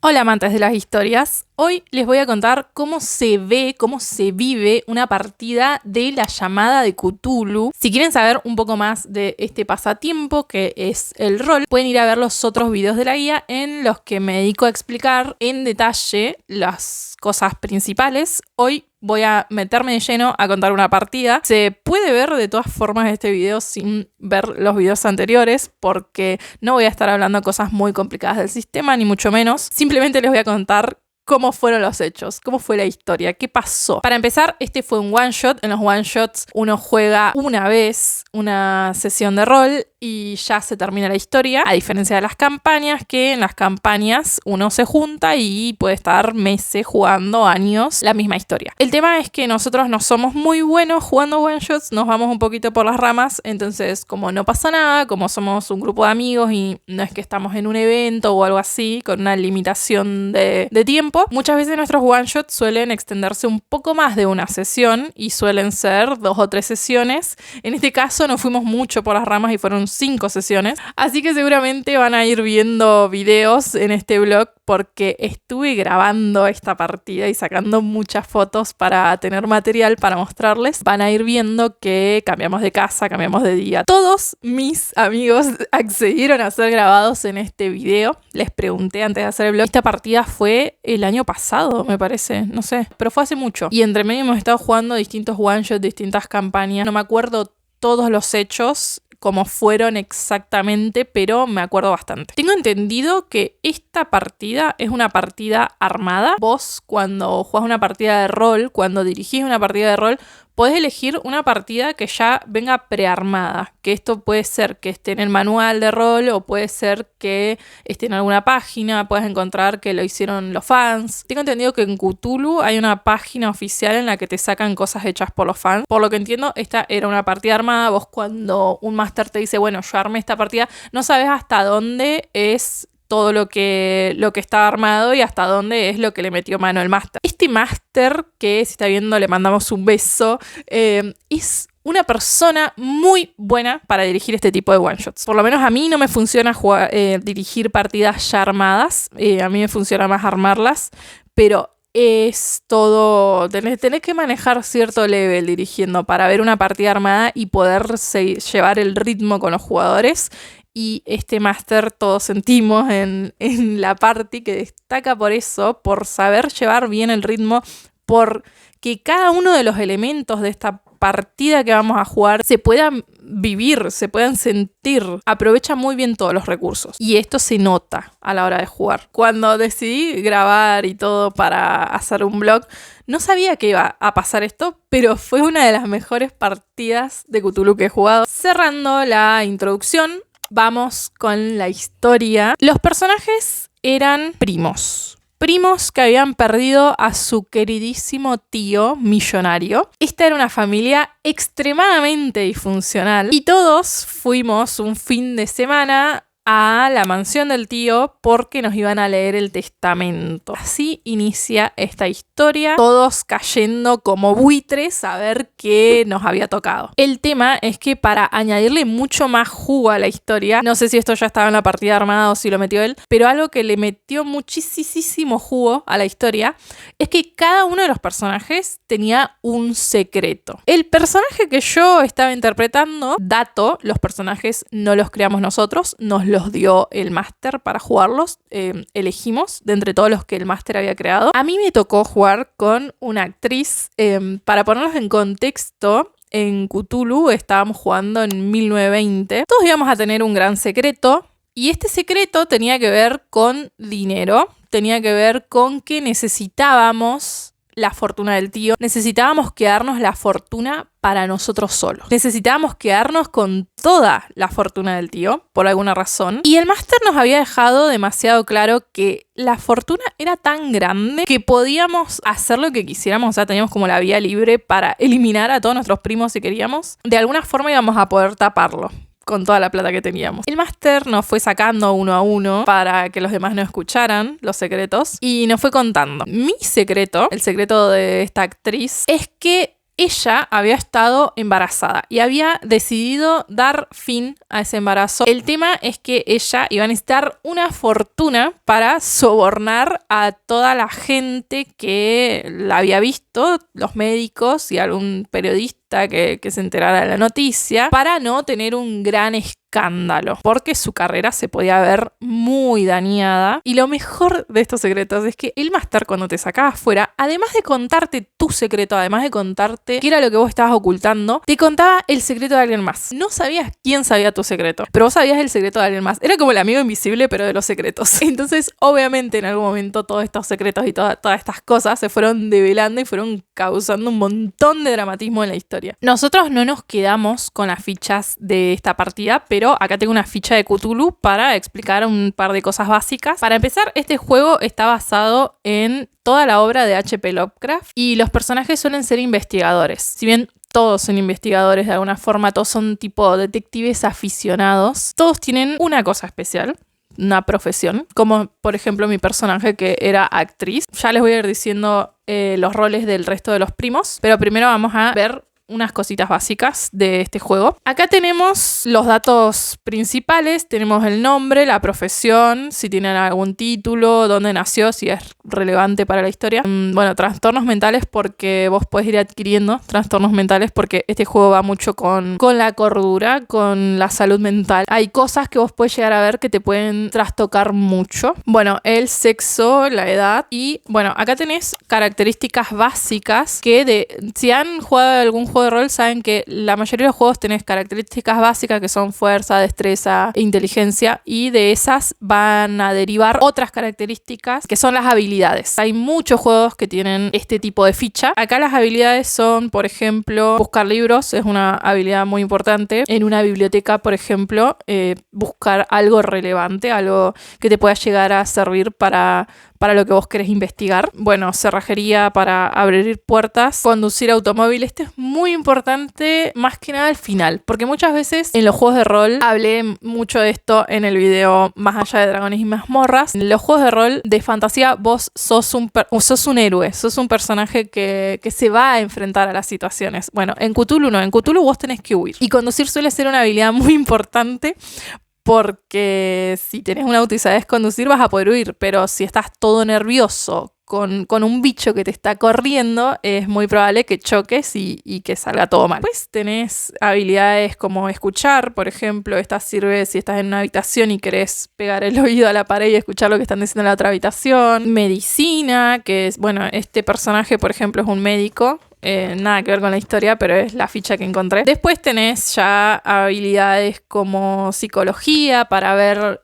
Hola amantes de las historias, hoy les voy a contar cómo se vive una partida de La Llamada de Cthulhu. Si quieren saber un poco más de este pasatiempo que es el rol, pueden ir a ver los otros videos de la guía en los que me dedico a explicar en detalle las cosas principales. Hoy voy a meterme de lleno a contar una partida. Se puede ver de todas formas este video sin ver los videos anteriores porque no voy a estar hablando de cosas muy complicadas del sistema, ni mucho menos. Simplemente les voy a contar cómo fueron los hechos, cómo fue la historia, qué pasó. Para empezar, este fue un one shot. En los one shots uno juega una vez una sesión de rol y ya se termina la historia, a diferencia de las campañas, que en las campañas uno se junta y puede estar meses jugando, años, la misma historia. El tema es que nosotros no somos muy buenos jugando one shots, nos vamos un poquito por las ramas, entonces como no pasa nada, como somos un grupo de amigos y no es que estamos en un evento o algo así, con una limitación de tiempo, muchas veces nuestros one shots suelen extenderse un poco más de una sesión y suelen ser 2 o 3 sesiones. En este caso nos fuimos mucho por las ramas y fueron 5 sesiones, así que seguramente van a ir viendo videos en este blog porque estuve grabando esta partida y sacando muchas fotos para tener material para mostrarles. Van a ir viendo que cambiamos de casa, cambiamos de día. Todos mis amigos accedieron a ser grabados en este video. Les pregunté antes de hacer el blog. Esta partida fue el año pasado, me parece, no sé, pero fue hace mucho. Y entre medio hemos estado jugando distintos one-shots, distintas campañas. No me acuerdo todos los hechos como fueron exactamente, pero me acuerdo bastante. Tengo entendido que esta partida es una partida armada. Vos, cuando jugás una partida de rol, cuando dirigís una partida de rol, podés elegir una partida que ya venga prearmada, que esto puede ser que esté en el manual de rol o puede ser que esté en alguna página, puedes encontrar que lo hicieron los fans. Tengo entendido que en Cthulhu hay una página oficial en la que te sacan cosas hechas por los fans. Por lo que entiendo, esta era una partida armada. Vos cuando un máster te dice, bueno, yo armé esta partida, no sabes hasta dónde es todo lo que está armado y hasta dónde es lo que le metió mano el máster. Este máster, que si está viendo le mandamos un beso, es una persona muy buena para dirigir este tipo de one-shots. Por lo menos a mí no me funciona dirigir partidas ya armadas, a mí me funciona más armarlas, pero es todo, tenés que manejar cierto level dirigiendo para ver una partida armada y poder llevar el ritmo con los jugadores. Y este máster todos sentimos en la party que destaca por eso, por saber llevar bien el ritmo, por que cada uno de los elementos de esta partida que vamos a jugar se puedan vivir, se puedan sentir. Aprovecha muy bien todos los recursos. Y esto se nota a la hora de jugar. Cuando decidí grabar y todo para hacer un vlog, no sabía que iba a pasar esto, pero fue una de las mejores partidas de Cthulhu que he jugado. Cerrando la introducción, vamos con la historia. Los personajes eran primos que habían perdido a su queridísimo tío millonario. Esta era una familia extremadamente disfuncional y todos fuimos un fin de semana a la mansión del tío porque nos iban a leer el testamento. Así inicia esta historia, todos cayendo como buitres a ver qué nos había tocado. El tema es que para añadirle mucho más jugo a la historia, no sé si esto ya estaba en la partida armada o si lo metió él, pero algo que le metió muchísimo jugo a la historia es que cada uno de los personajes tenía un secreto. El personaje que yo estaba interpretando, dato, los personajes no los creamos nosotros, nos los dio el máster para jugarlos, elegimos de entre todos los que el máster había creado. A mí me tocó jugar con una actriz, para ponernos en contexto. En Cthulhu estábamos jugando en 1920, todos íbamos a tener un gran secreto y este secreto tenía que ver con dinero, tenía que ver con que necesitábamos la fortuna del tío, necesitábamos quedarnos la fortuna para nosotros solos. Necesitábamos quedarnos con toda la fortuna del tío, por alguna razón. Y el máster nos había dejado demasiado claro que la fortuna era tan grande que podíamos hacer lo que quisiéramos. O sea, teníamos como la vía libre para eliminar a todos nuestros primos si queríamos. De alguna forma íbamos a poder taparlo con toda la plata que teníamos. El máster nos fue sacando uno a uno para que los demás no escucharan los secretos y nos fue contando. Mi secreto, el secreto de esta actriz, es que ella había estado embarazada y había decidido dar fin a ese embarazo. El tema es que ella iba a necesitar una fortuna para sobornar a toda la gente que la había visto, los médicos y algún periodista que se enterara de la noticia, para no tener un gran escándalo, porque su carrera se podía ver muy dañada. Y lo mejor de estos secretos es que el máster, cuando te sacaba afuera, además de contarte tu secreto, además de contarte qué era lo que vos estabas ocultando, te contaba el secreto de alguien más. No sabías quién sabía tu secreto, pero vos sabías el secreto de alguien más. Era como el amigo invisible, pero de los secretos. Entonces, obviamente, en algún momento todos estos secretos y todas estas cosas se fueron develando y fueron causando un montón de dramatismo en la historia. Nosotros no nos quedamos con las fichas de esta partida, pero acá tengo una ficha de Cthulhu para explicar un par de cosas básicas. Para empezar, este juego está basado en toda la obra de H.P. Lovecraft y los personajes suelen ser investigadores. Si bien todos son investigadores de alguna forma, todos son tipo detectives aficionados, todos tienen una cosa especial, una profesión, como por ejemplo mi personaje, que era actriz. Ya les voy a ir diciendo los roles del resto de los primos, pero primero vamos a ver unas cositas básicas de este juego. Acá tenemos los datos principales, tenemos el nombre, la profesión, si tienen algún título, dónde nació, si es relevante para la historia. Bueno, trastornos mentales, porque vos podés ir adquiriendo trastornos mentales, porque este juego va mucho con la cordura, con la salud mental. Hay cosas que vos podés llegar a ver que te pueden trastocar mucho. Bueno, el sexo, la edad y bueno, acá tenés características básicas que si han jugado algún juego de rol saben que la mayoría de los juegos tenés características básicas que son fuerza, destreza e inteligencia, y de esas van a derivar otras características que son las habilidades. Hay muchos juegos que tienen este tipo de ficha. Acá las habilidades son, por ejemplo, buscar libros, es una habilidad muy importante. En una biblioteca, por ejemplo, buscar algo relevante, algo que te pueda llegar a servir para lo que vos querés investigar. Bueno, cerrajería para abrir puertas, conducir automóvil. Este es muy importante, más que nada al final, porque muchas veces en los juegos de rol, hablé mucho de esto en el video Más allá de dragones y mazmorras, en los juegos de rol de fantasía vos sos un héroe, sos un personaje que se va a enfrentar a las situaciones. Bueno, en Cthulhu no, en Cthulhu vos tenés que huir. Y conducir suele ser una habilidad muy importante, porque si tenés un auto y sabés conducir vas a poder huir, pero si estás todo nervioso con un bicho que te está corriendo, es muy probable que choques y que salga todo mal. Pues tenés habilidades como escuchar, por ejemplo. Esta sirve si estás en una habitación y querés pegar el oído a la pared y escuchar lo que están diciendo en la otra habitación. Medicina, que es, bueno, este personaje, por ejemplo, es un médico. Nada que ver con la historia, pero es la ficha que encontré. Después tenés ya habilidades como psicología para ver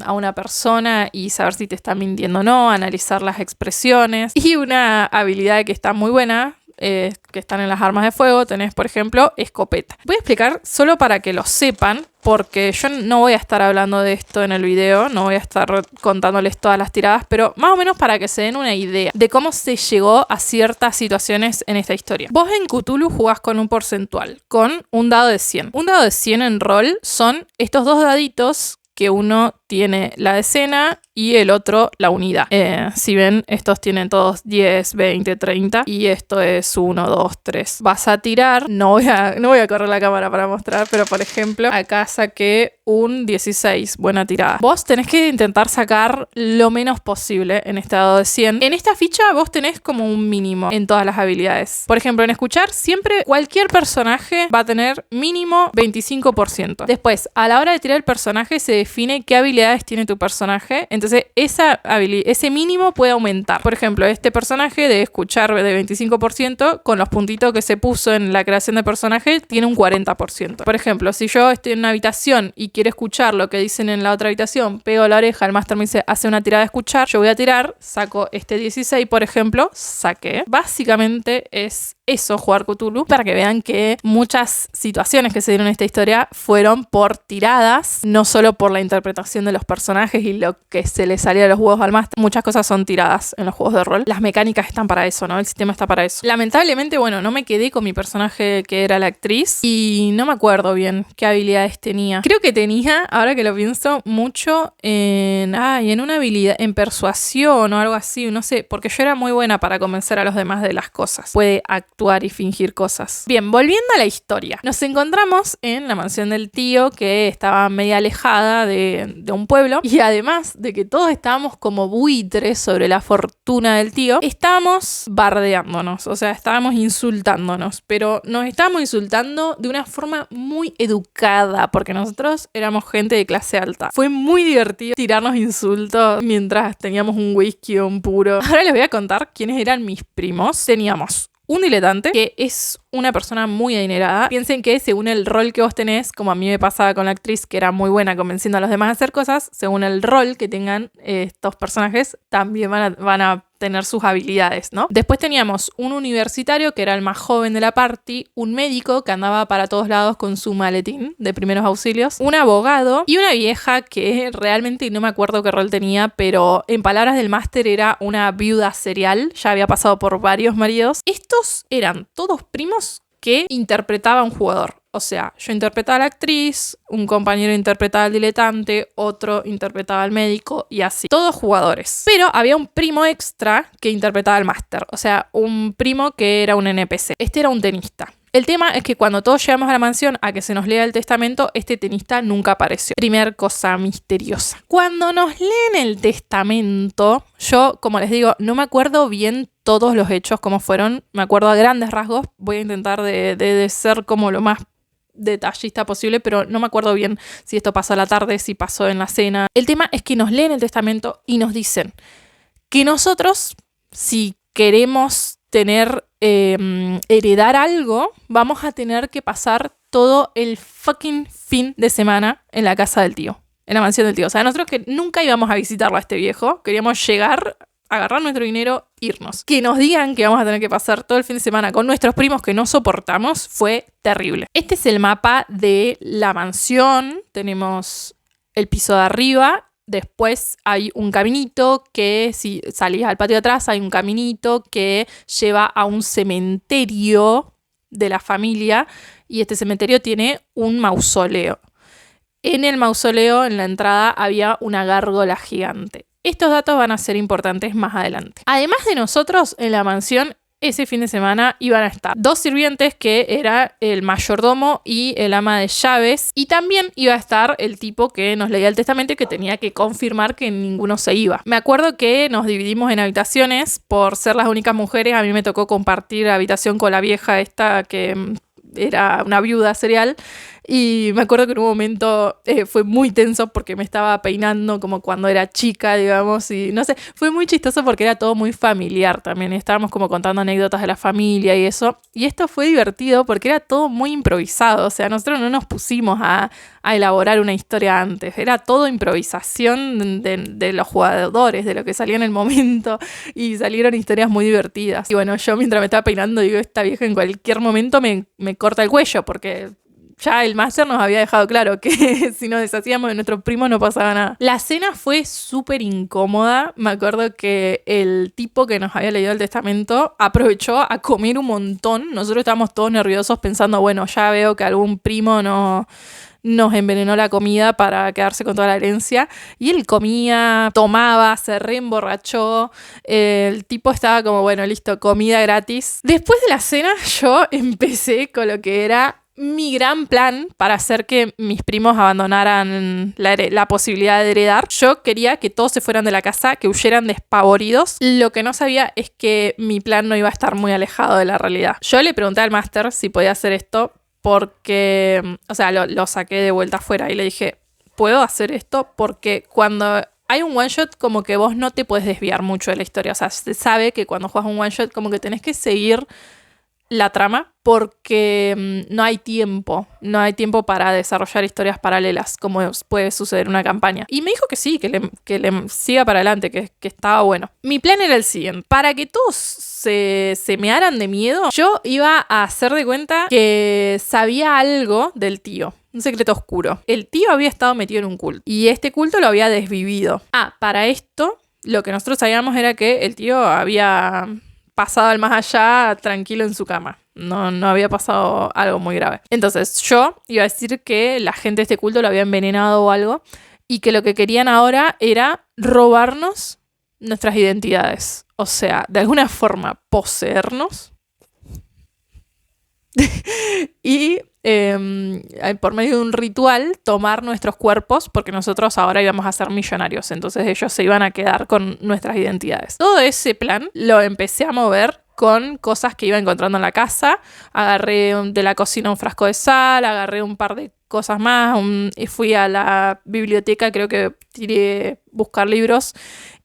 a una persona y saber si te está mintiendo o no, analizar las expresiones. Y una habilidad que está muy buena, que están en las armas de fuego, tenés por ejemplo escopeta. Voy a explicar solo para que lo sepan, porque yo no voy a estar hablando de esto en el video, no voy a estar contándoles todas las tiradas, pero más o menos para que se den una idea de cómo se llegó a ciertas situaciones en esta historia. Vos en Cthulhu jugás con un porcentual, con un dado de 100. Un dado de 100 en rol son estos dos daditos que uno tiene la decena y el otro la unidad. Si ven, estos tienen todos 10, 20, 30 y esto es 1, 2, 3. Vas a tirar, no voy a correr la cámara para mostrar, pero por ejemplo, acá saqué un 16, buena tirada. Vos tenés que intentar sacar lo menos posible en este dado de 100. En esta ficha vos tenés como un mínimo en todas las habilidades. Por ejemplo, en escuchar, siempre cualquier personaje va a tener mínimo 25%. Después, a la hora de tirar el personaje se define qué habilidades tiene tu personaje, entonces ese mínimo puede aumentar. Por ejemplo, este personaje de escuchar de 25%, con los puntitos que se puso en la creación de personaje, tiene un 40%. Por ejemplo, si yo estoy en una habitación y quiero escuchar lo que dicen en la otra habitación, pego la oreja, el máster me dice, hace una tirada de escuchar, yo voy a tirar, saco este 16, por ejemplo, saqué. Básicamente es eso, jugar Cthulhu, para que vean que muchas situaciones que se dieron en esta historia fueron por tiradas, no solo por la interpretación de los personajes y lo que se le salía de los huevos al máster. Muchas cosas son tiradas en los juegos de rol. Las mecánicas están para eso, ¿no? El sistema está para eso. Lamentablemente, bueno, no me quedé con mi personaje que era la actriz y no me acuerdo bien qué habilidades tenía. Creo que tenía, ahora que lo pienso, mucho en una habilidad, en persuasión o algo así, no sé, porque yo era muy buena para convencer a los demás de las cosas. Puede actuar y fingir cosas. Bien, volviendo a la historia. Nos encontramos en la mansión del tío, que estaba media alejada de un pueblo, y además de que todos estábamos como buitres sobre la fortuna del tío, estábamos bardeándonos, o sea, estábamos insultándonos, pero nos estábamos insultando de una forma muy educada, porque nosotros éramos gente de clase alta. Fue muy divertido tirarnos insultos mientras teníamos un whisky o un puro. Ahora les voy a contar quiénes eran mis primos. Teníamos un diletante, que es una persona muy adinerada. Piensen que según el rol que vos tenés, como a mí me pasaba con la actriz, que era muy buena convenciendo a los demás a hacer cosas, según el rol que tengan estos personajes, también van a tener sus habilidades, ¿no? Después teníamos un universitario, que era el más joven de la party, un médico que andaba para todos lados con su maletín de primeros auxilios, un abogado y una vieja que realmente no me acuerdo qué rol tenía, pero en palabras del máster era una viuda serial, ya había pasado por varios maridos. Estos eran todos primos que interpretaba un jugador. O sea, yo interpretaba a la actriz, un compañero interpretaba al diletante, otro interpretaba al médico y así. Todos jugadores. Pero había un primo extra que interpretaba al máster. O sea, un primo que era un NPC. Este era un tenista. El tema es que cuando todos llegamos a la mansión a que se nos lea el testamento, este tenista nunca apareció. Primer cosa misteriosa. Cuando nos leen el testamento, yo, como les digo, no me acuerdo bien todos los hechos como fueron. Me acuerdo a grandes rasgos. Voy a intentar de ser como lo más detallista posible, pero no me acuerdo bien si esto pasó a la tarde, si pasó en la cena. El tema es que nos leen el testamento y nos dicen que nosotros, si queremos heredar algo, vamos a tener que pasar todo el fucking fin de semana en la casa del tío, en la mansión del tío. O sea, nosotros que nunca íbamos a visitarlo a este viejo, queríamos llegar, agarrar nuestro dinero, irnos. Que nos digan que vamos a tener que pasar todo el fin de semana con nuestros primos que no soportamos fue terrible. Este es el mapa de la mansión. Tenemos el piso de arriba. Después hay un caminito que, si salís al patio de atrás, hay un caminito que lleva a un cementerio de la familia. Y este cementerio tiene un mausoleo. En el mausoleo, en la entrada, había una gárgola gigante. Estos datos van a ser importantes más adelante. Además de nosotros, en la mansión, ese fin de semana iban a estar 2 sirvientes, que era el mayordomo y el ama de llaves. Y también iba a estar el tipo que nos leía el testamento y que tenía que confirmar que ninguno se iba. Me acuerdo que nos dividimos en habitaciones por ser las únicas mujeres. A mí me tocó compartir habitación con la vieja esta que era una viuda serial. Y me acuerdo que en un momento fue muy tenso porque me estaba peinando como cuando era chica, digamos, y no sé, fue muy chistoso porque era todo muy familiar también. Estábamos como contando anécdotas de la familia y eso. Y esto fue divertido porque era todo muy improvisado. O sea, nosotros no nos pusimos a elaborar una historia antes. Era todo improvisación de los jugadores, de lo que salía en el momento. Y salieron historias muy divertidas. Y bueno, yo mientras me estaba peinando, digo, esta vieja en cualquier momento me corta el cuello porque ya el máster nos había dejado claro que si nos deshacíamos de nuestros primos no pasaba nada. La cena fue súper incómoda. Me acuerdo que el tipo que nos había leído el testamento aprovechó a comer un montón. Nosotros estábamos todos nerviosos pensando, bueno, ya veo que algún primo nos envenenó la comida para quedarse con toda la herencia. Y él comía, tomaba, se reemborrachó. El tipo estaba como, bueno, listo, comida gratis. Después de la cena yo empecé con lo que era mi gran plan para hacer que mis primos abandonaran la posibilidad de heredar. Yo quería que todos se fueran de la casa, que huyeran despavoridos. Lo que no sabía es que mi plan no iba a estar muy alejado de la realidad. Yo le pregunté al máster si podía hacer esto porque, o sea, lo saqué de vuelta afuera y le dije, ¿puedo hacer esto? Porque cuando hay un one shot, como que vos no te puedes desviar mucho de la historia. O sea, se sabe que cuando juegas un one shot, como que tenés que seguir la trama porque no hay tiempo para desarrollar historias paralelas como puede suceder en una campaña. Y me dijo que sí, que le siga para adelante, que estaba bueno. Mi plan era el siguiente: para que todos se mearan de miedo, yo iba a hacer de cuenta que sabía algo del tío. un secreto oscuro. El tío había estado metido en un culto y este culto lo había desvivido. Para esto, lo que nosotros sabíamos era que el tío había pasado al más allá tranquilo en su cama. No había pasado algo muy grave. Entonces yo iba a decir que la gente de este culto lo había envenenado o algo y que lo que querían ahora era robarnos nuestras identidades. O sea, de alguna forma poseernos y por medio de un ritual tomar nuestros cuerpos porque nosotros ahora íbamos a ser millonarios. Entonces ellos se iban a quedar con nuestras identidades. Todo ese plan lo empecé a mover con cosas que iba encontrando en la casa. Agarré de la cocina un frasco de sal, agarré un par de cosas más, fui a la biblioteca, creo que tiré buscar libros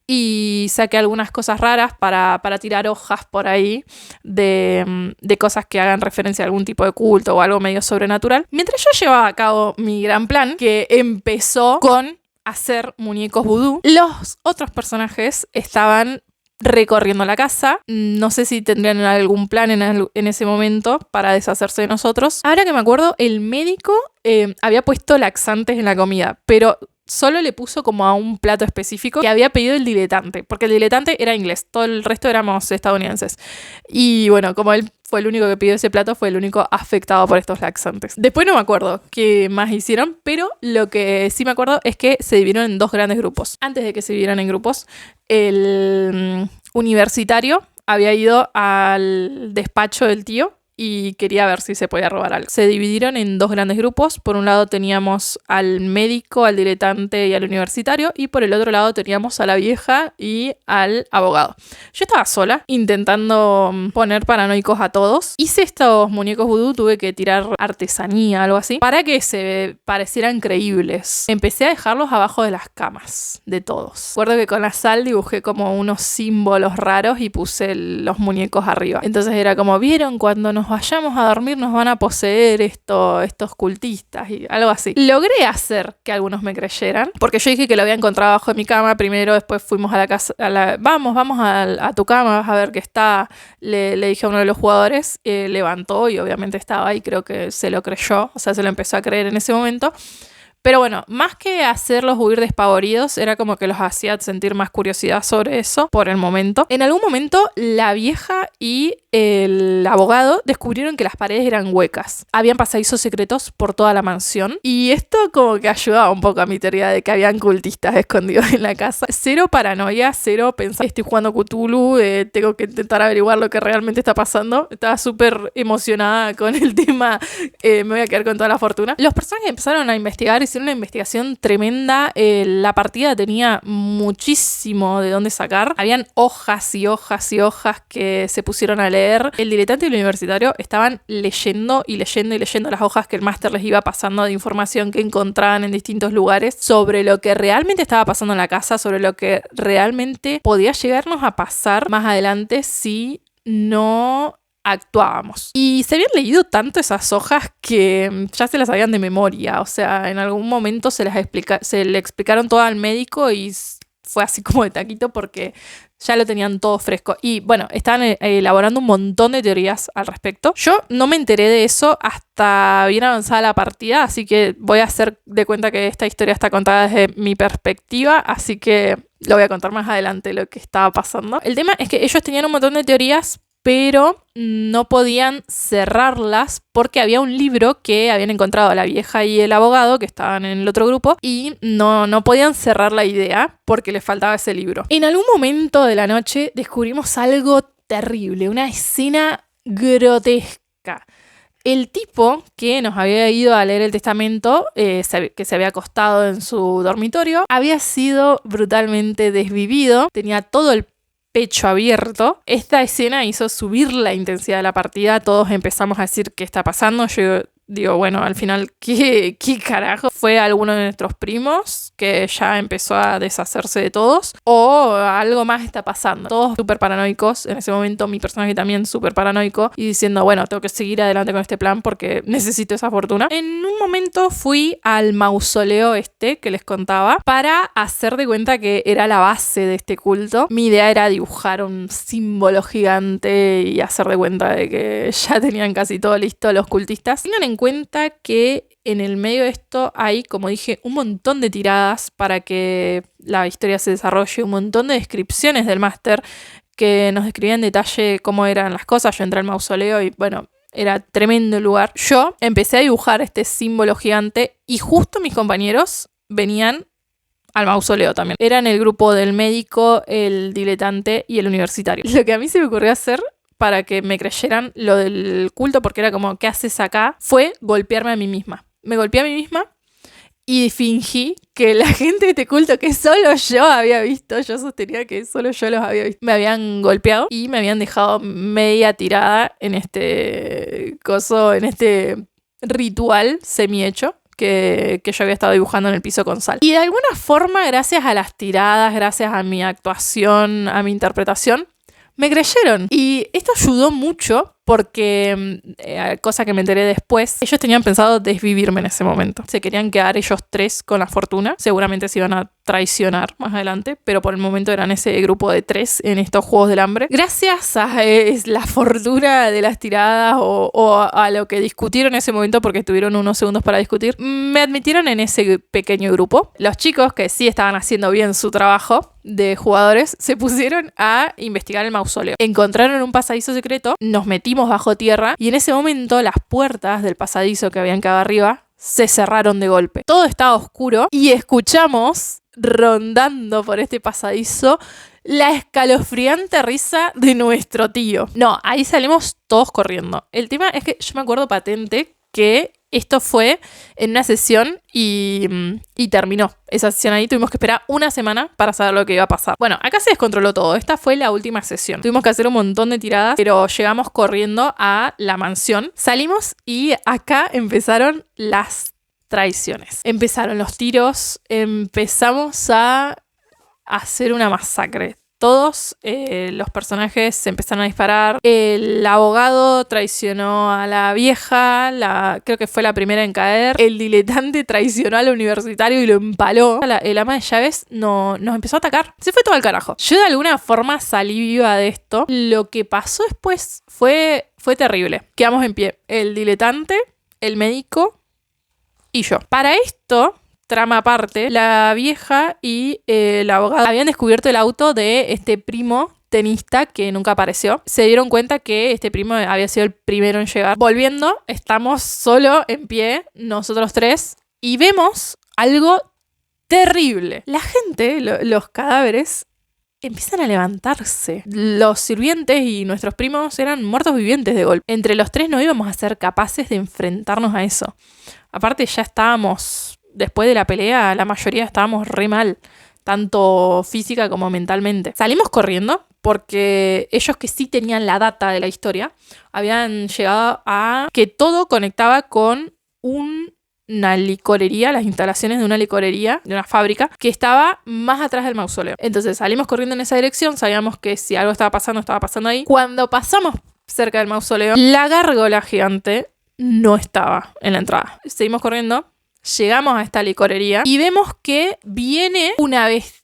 y saqué algunas cosas raras para tirar hojas por ahí de cosas que hagan referencia a algún tipo de culto o algo medio sobrenatural. Mientras yo llevaba a cabo mi gran plan, que empezó con hacer muñecos vudú, los otros personajes estaban recorriendo la casa. No sé si tendrían algún plan en ese momento para deshacerse de nosotros. Ahora que me acuerdo, el médico había puesto laxantes en la comida, pero solo le puso como a un plato específico que había pedido el diletante, porque el diletante era inglés, todo el resto éramos estadounidenses. Y bueno, como él fue el único que pidió ese plato, fue el único afectado por estos laxantes. Después no me acuerdo qué más hicieron, pero lo que sí me acuerdo es que se dividieron en 2 grandes grupos. Antes de que se dividieran en grupos, el universitario había ido al despacho del tío y quería ver si se podía robar algo. Se dividieron en 2 grandes grupos. Por un lado teníamos al médico, al diletante y al universitario, y por el otro lado teníamos a la vieja y al abogado. Yo estaba sola intentando poner paranoicos a todos. Hice estos muñecos vudú, tuve que tirar artesanía, algo así, para que se parecieran creíbles. Empecé a dejarlos abajo de las camas de todos. Recuerdo que con la sal dibujé como unos símbolos raros y puse los muñecos arriba. Entonces era como, ¿vieron? Cuando nos vayamos a dormir nos van a poseer estos cultistas y algo así. Logré hacer que algunos me creyeran, porque yo dije que lo había encontrado abajo de mi cama primero, después fuimos a la casa, vamos a tu cama, vas a ver que está, le dije a uno de los jugadores, levantó y obviamente estaba ahí, creo que se lo creyó, o sea, se lo empezó a creer en ese momento. Pero bueno, más que hacerlos huir despavoridos, era como que los hacía sentir más curiosidad sobre eso por el momento. En algún momento, la vieja y el abogado descubrieron que las paredes eran huecas. Habían pasadizos secretos por toda la mansión. Y esto como que ayudaba un poco a mi teoría de que habían cultistas escondidos en la casa. Cero paranoia, cero pensar, estoy jugando Cthulhu, tengo que intentar averiguar lo que realmente está pasando. Estaba súper emocionada con el tema, me voy a quedar con toda la fortuna. Los personajes empezaron a investigar, hicieron una investigación tremenda. La partida tenía muchísimo de dónde sacar. Habían hojas y hojas y hojas que se pusieron a leer. El diletante y el universitario estaban leyendo y leyendo y leyendo las hojas que el máster les iba pasando de información que encontraban en distintos lugares sobre lo que realmente estaba pasando en la casa, sobre lo que realmente podía llegarnos a pasar más adelante si no actuábamos. Y se habían leído tanto esas hojas que ya se las sabían de memoria. O sea, en algún momento se le explicaron todo al médico y fue así como de taquito porque ya lo tenían todo fresco. Y bueno, estaban elaborando un montón de teorías al respecto. Yo no me enteré de eso hasta bien avanzada la partida, así que voy a hacer de cuenta que esta historia está contada desde mi perspectiva, así que lo voy a contar más adelante lo que estaba pasando. El tema es que ellos tenían un montón de teorías, pero no podían cerrarlas porque había un libro que habían encontrado la vieja y el abogado que estaban en el otro grupo y no podían cerrar la idea porque les faltaba ese libro. En algún momento de la noche descubrimos algo terrible, una escena grotesca. El tipo que nos había ido a leer el testamento, que se había acostado en su dormitorio, había sido brutalmente desvivido, tenía todo el pecho abierto. Esta escena hizo subir la intensidad de la partida. Todos empezamos a decir qué está pasando. Yo digo, bueno, al final, ¿qué carajo? ¿Fue alguno de nuestros primos que ya empezó a deshacerse de todos? ¿O algo más está pasando? Todos súper paranoicos. En ese momento mi personaje también súper paranoico y diciendo, bueno, tengo que seguir adelante con este plan porque necesito esa fortuna. En un momento fui al mausoleo que les contaba para hacer de cuenta que era la base de este culto. Mi idea era dibujar un símbolo gigante y hacer de cuenta de que ya tenían casi todo listo los cultistas. Tengan en cuenta que en el medio de esto hay, como dije, un montón de tiradas para que la historia se desarrolle, un montón de descripciones del máster que nos describían en detalle cómo eran las cosas. Yo entré al mausoleo y bueno, era tremendo el lugar. Yo empecé a dibujar este símbolo gigante y justo mis compañeros venían al mausoleo también. Eran el grupo del médico, el diletante y el universitario. Lo que a mí se me ocurrió hacer para que me creyeran lo del culto, porque era como, ¿qué haces acá?, fue golpearme a mí misma. Me golpeé a mí misma y fingí que la gente de este culto, que solo yo había visto, yo sostenía que solo yo los había visto, me habían golpeado y me habían dejado media tirada en este coso, en este ritual semi-hecho que yo había estado dibujando en el piso con sal. Y de alguna forma, gracias a las tiradas, gracias a mi actuación, a mi interpretación, me creyeron. Y esto ayudó mucho porque, cosa que me enteré después, ellos tenían pensado desvivirme en ese momento. Se querían quedar ellos 3 con la fortuna. Seguramente se iban a traicionar más adelante, pero por el momento eran ese grupo de 3 en estos Juegos del Hambre. Gracias a la fortuna de las tiradas o a lo que discutieron en ese momento, porque tuvieron unos segundos para discutir, me admitieron en ese pequeño grupo. Los chicos que sí estaban haciendo bien su trabajo de jugadores se pusieron a investigar el mausoleo. Encontraron un pasadizo secreto, nos metimos bajo tierra y en ese momento las puertas del pasadizo que habían quedado arriba se cerraron de golpe. Todo estaba oscuro y escuchamos, rondando por este pasadizo, la escalofriante risa de nuestro tío. No, ahí salimos todos corriendo. El tema es que yo me acuerdo patente que esto fue en una sesión y terminó esa sesión ahí. Tuvimos que esperar una semana para saber lo que iba a pasar. Bueno, acá se descontroló todo. Esta fue la última sesión. Tuvimos que hacer un montón de tiradas, pero llegamos corriendo a la mansión. Salimos y acá empezaron las traiciones. Empezaron los tiros, empezamos a hacer una masacre. Todos los personajes se empezaron a disparar. El abogado traicionó a la vieja, creo que fue la primera en caer. El diletante traicionó al universitario y lo empaló. El ama de llaves nos empezó a atacar. Se fue todo al carajo. Yo de alguna forma salí viva de esto. Lo que pasó después fue terrible. Quedamos en pie. El diletante, el médico y yo. Para esto, trama aparte, la vieja y el abogado habían descubierto el auto de este primo tenista que nunca apareció. Se dieron cuenta que este primo había sido el primero en llegar. Volviendo, estamos solo en pie, nosotros 3, y vemos algo terrible. La gente, los cadáveres, empiezan a levantarse. Los sirvientes y nuestros primos eran muertos vivientes de golpe. Entre los 3 no íbamos a ser capaces de enfrentarnos a eso. Aparte ya estábamos, después de la pelea, la mayoría estábamos re mal, tanto física como mentalmente. Salimos corriendo porque ellos, que sí tenían la data de la historia, habían llegado a que todo conectaba con una licorería, las instalaciones de una licorería, de una fábrica, que estaba más atrás del mausoleo. Entonces salimos corriendo en esa dirección, sabíamos que si algo estaba pasando ahí. Cuando pasamos cerca del mausoleo, la gárgola gigante no estaba en la entrada. Seguimos corriendo, llegamos a esta licorería y vemos que viene una bestia.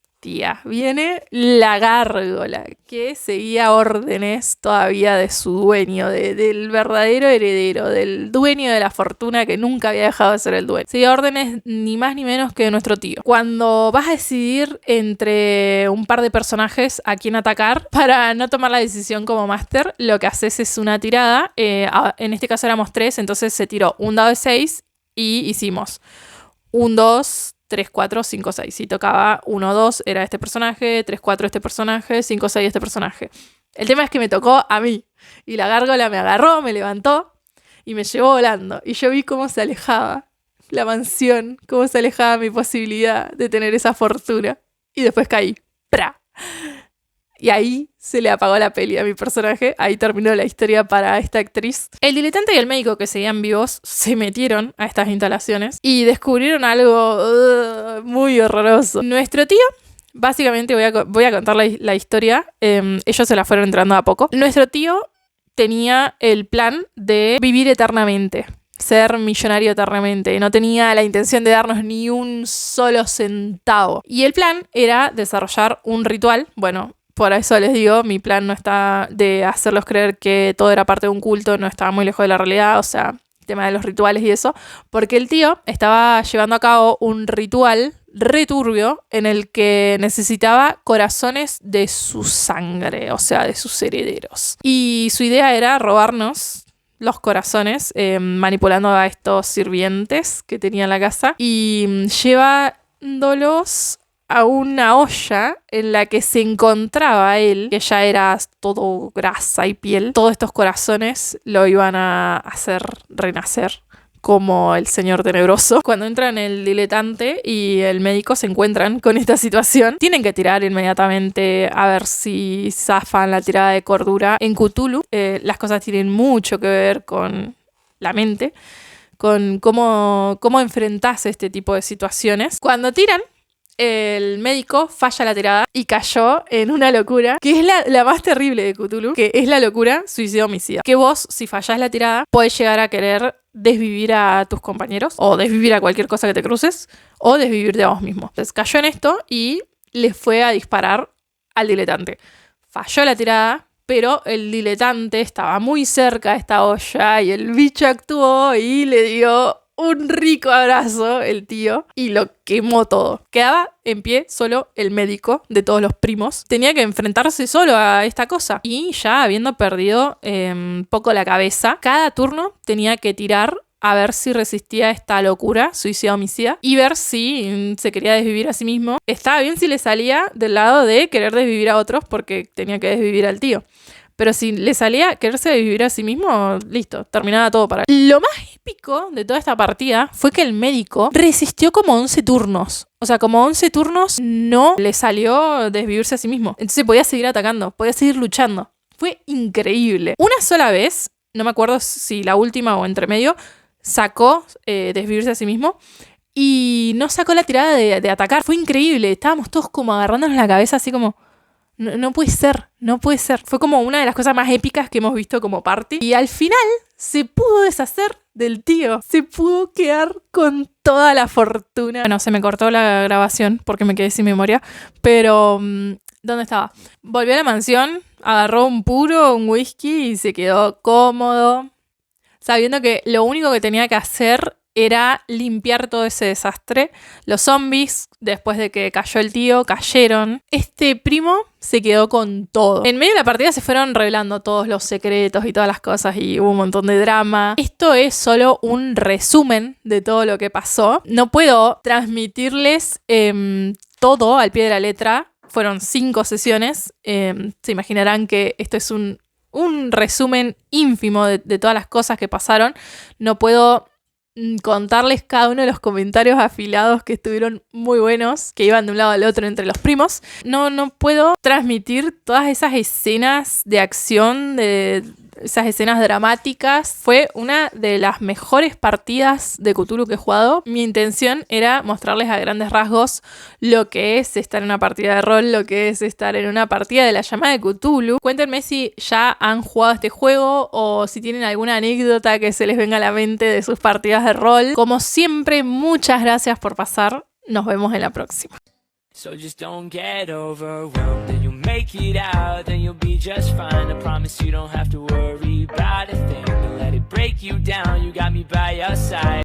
Viene la gárgola, que seguía órdenes todavía de su dueño, del verdadero heredero, del dueño de la fortuna que nunca había dejado de ser el dueño. Seguía órdenes ni más ni menos que de nuestro tío. Cuando vas a decidir entre un par de personajes a quién atacar, para no tomar la decisión como máster, lo que haces es una tirada. En este caso éramos 3, entonces se tiró un dado de 6 y hicimos 1, 2, 3, 4, 5, 6. Si tocaba 1, 2 era este personaje, 3, 4 este personaje, 5, 6 este personaje. El tema es que me tocó a mí. Y la gárgola me agarró, me levantó y me llevó volando. Y yo vi cómo se alejaba la mansión, cómo se alejaba mi posibilidad de tener esa fortuna. Y después caí. ¡Pra! Y ahí se le apagó la peli a mi personaje. Ahí terminó la historia para esta actriz. El diletante y el médico, que seguían vivos, se metieron a estas instalaciones y descubrieron algo muy horroroso. Nuestro tío, básicamente voy a contar la historia. Ellos se la fueron entrando a poco. Nuestro tío tenía el plan de vivir eternamente, ser millonario eternamente. No tenía la intención de darnos ni un solo centavo. Y el plan era desarrollar un ritual. Bueno, por eso les digo, mi plan no está de hacerlos creer que todo era parte de un culto, no estaba muy lejos de la realidad. O sea, tema de los rituales y eso, porque el tío estaba llevando a cabo un ritual returbio en el que necesitaba corazones de su sangre, o sea, de sus herederos. Y su idea era robarnos los corazones, manipulando a estos sirvientes que tenía en la casa y llevándolos a una olla en la que se encontraba él, que ya era todo grasa y piel. Todos estos corazones lo iban a hacer renacer como el señor tenebroso. Cuando entran el diletante y el médico se encuentran con esta situación, tienen que tirar inmediatamente a ver si zafan la tirada de cordura. En Cthulhu las cosas tienen mucho que ver con la mente, con cómo enfrentás este tipo de situaciones. Cuando tiran, el médico falla la tirada y cayó en una locura que es la más terrible de Cthulhu, que es la locura suicidio-homicida. Que vos, si fallás la tirada, podés llegar a querer desvivir a tus compañeros o desvivir a cualquier cosa que te cruces o desvivirte a vos mismo. Entonces cayó en esto y le fue a disparar al diletante. Falló la tirada, pero el diletante estaba muy cerca de esta olla y el bicho actuó y le dio un rico abrazo el tío y lo quemó todo. Quedaba en pie solo el médico de todos los primos. Tenía que enfrentarse solo a esta cosa. Y ya habiendo perdido un poco la cabeza, cada turno tenía que tirar a ver si resistía esta locura, suicida-homicida, y ver si se quería desvivir a sí mismo. Estaba bien si le salía del lado de querer desvivir a otros porque tenía que desvivir al tío. Pero si le salía quererse vivir a sí mismo, listo, terminaba todo para él. Lo más épico de toda esta partida fue que el médico resistió como 11 turnos. O sea, como 11 turnos no le salió desvivirse a sí mismo. Entonces podía seguir atacando, podía seguir luchando. Fue increíble. Una sola vez, no me acuerdo si la última o entre medio, sacó desvivirse a sí mismo y no sacó la tirada de atacar. Fue increíble. Estábamos todos como agarrándonos la cabeza así como... No puede ser, no puede ser. Fue como una de las cosas más épicas que hemos visto como party. Y al final se pudo deshacer del tío. Se pudo quedar con toda la fortuna. Bueno, se me cortó la grabación porque me quedé sin memoria. Pero, ¿dónde estaba? Volvió a la mansión, agarró un puro, un whisky y se quedó cómodo, sabiendo que lo único que tenía que hacer era limpiar todo ese desastre. Los zombies, después de que cayó el tío, cayeron. Este primo se quedó con todo. En medio de la partida se fueron revelando todos los secretos y todas las cosas y hubo un montón de drama. Esto es solo un resumen de todo lo que pasó. No puedo transmitirles todo al pie de la letra. Fueron 5 sesiones. Se imaginarán que esto es un resumen ínfimo de todas las cosas que pasaron. No puedo contarles cada uno de los comentarios afilados que estuvieron muy buenos, que iban de un lado al otro entre los primos. No puedo transmitir todas esas escenas de acción, de esas escenas dramáticas. Fue una de las mejores partidas de Cthulhu que he jugado. Mi intención era mostrarles a grandes rasgos lo que es estar en una partida de rol, lo que es estar en una partida de la llamada de Cthulhu. Cuéntenme si ya han jugado este juego o si tienen alguna anécdota que se les venga a la mente de sus partidas de rol. Como siempre, muchas gracias por pasar. Nos vemos en la próxima. So just don't get overwhelmed, and you'll make it out, then you'll be just fine. I promise you don't have to worry about a thing. Don't let it break you down, you got me by your side.